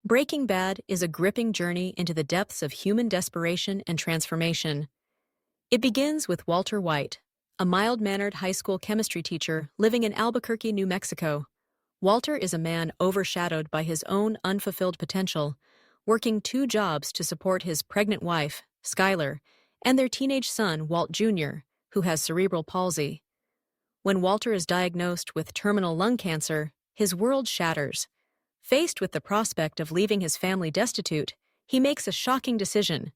Breaking Bad is a gripping journey into the depths of human desperation and transformation. It begins with Walter White, a mild-mannered high school chemistry teacher living in Albuquerque, New Mexico. Walter is a man overshadowed by his own unfulfilled potential, working 2 jobs to support his pregnant wife, Skylar, and their teenage son, Walt Jr., who has cerebral palsy. When Walter is diagnosed with terminal lung cancer, his world shatters. Faced with the prospect of leaving his family destitute, he makes a shocking decision: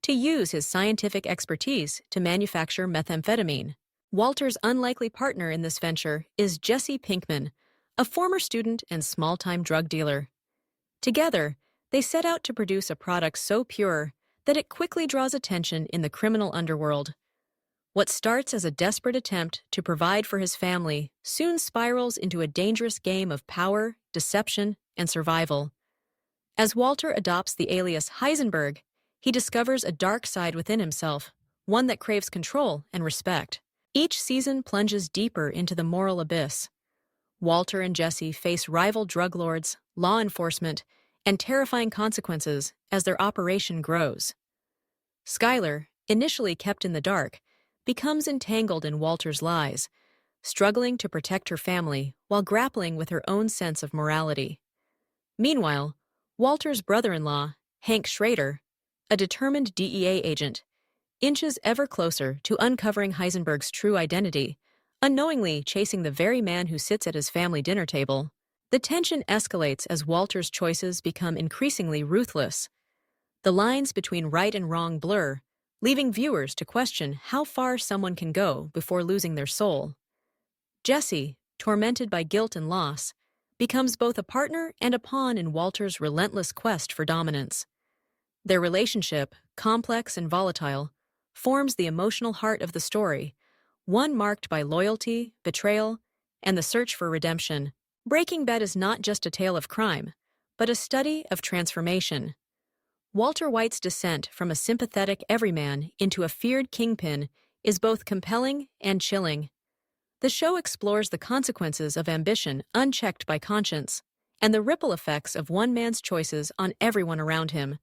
to use his scientific expertise to manufacture methamphetamine. Walter's unlikely partner in this venture is Jesse Pinkman, a former student and small-time drug dealer. Together, they set out to produce a product so pure that it quickly draws attention in the criminal underworld. What starts as a desperate attempt to provide for his family soon spirals into a dangerous game of power, deception, and survival. As Walter adopts the alias Heisenberg, he discovers a dark side within himself, one that craves control and respect. Each season plunges deeper into the moral abyss. Walter and Jesse face rival drug lords, law enforcement, and terrifying consequences as their operation grows. Skylar, initially kept in the dark, becomes entangled in Walter's lies, struggling to protect her family while grappling with her own sense of morality. Meanwhile, Walter's brother-in-law, Hank Schrader, a determined DEA agent, inches ever closer to uncovering Heisenberg's true identity, unknowingly chasing the very man who sits at his family dinner table. The tension escalates as Walter's choices become increasingly ruthless. The lines between right and wrong blur, leaving viewers to question how far someone can go before losing their soul. Jesse, tormented by guilt and loss, becomes both a partner and a pawn in Walter's relentless quest for dominance. Their relationship, complex and volatile, forms the emotional heart of the story, one marked by loyalty, betrayal, and the search for redemption. Breaking Bad is not just a tale of crime, but a study of transformation. Walter White's descent from a sympathetic everyman into a feared kingpin is both compelling and chilling. The show explores the consequences of ambition unchecked by conscience and the ripple effects of one man's choices on everyone around him.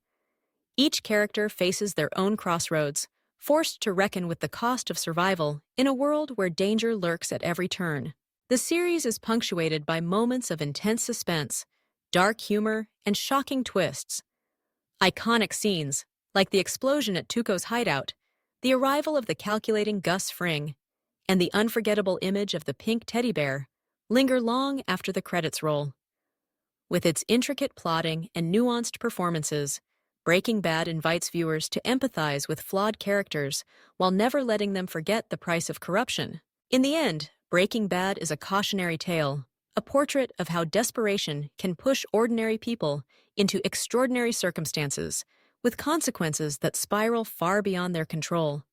Each character faces their own crossroads, forced to reckon with the cost of survival in a world where danger lurks at every turn. The series is punctuated by moments of intense suspense, dark humor, and shocking twists. Iconic scenes, like the explosion at Tuco's hideout, the arrival of the calculating Gus Fring, and the unforgettable image of the pink teddy bear, linger long after the credits roll. With its intricate plotting and nuanced performances, Breaking Bad invites viewers to empathize with flawed characters while never letting them forget the price of corruption. In the end, Breaking Bad is a cautionary tale, a portrait of how desperation can push ordinary people into extraordinary circumstances, with consequences that spiral far beyond their control.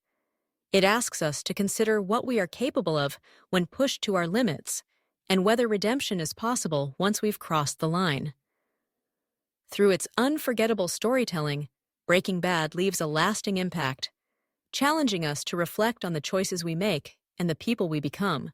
It asks us to consider what we are capable of when pushed to our limits, and whether redemption is possible once we've crossed the line. Through its unforgettable storytelling, Breaking Bad leaves a lasting impact, challenging us to reflect on the choices we make and the people we become.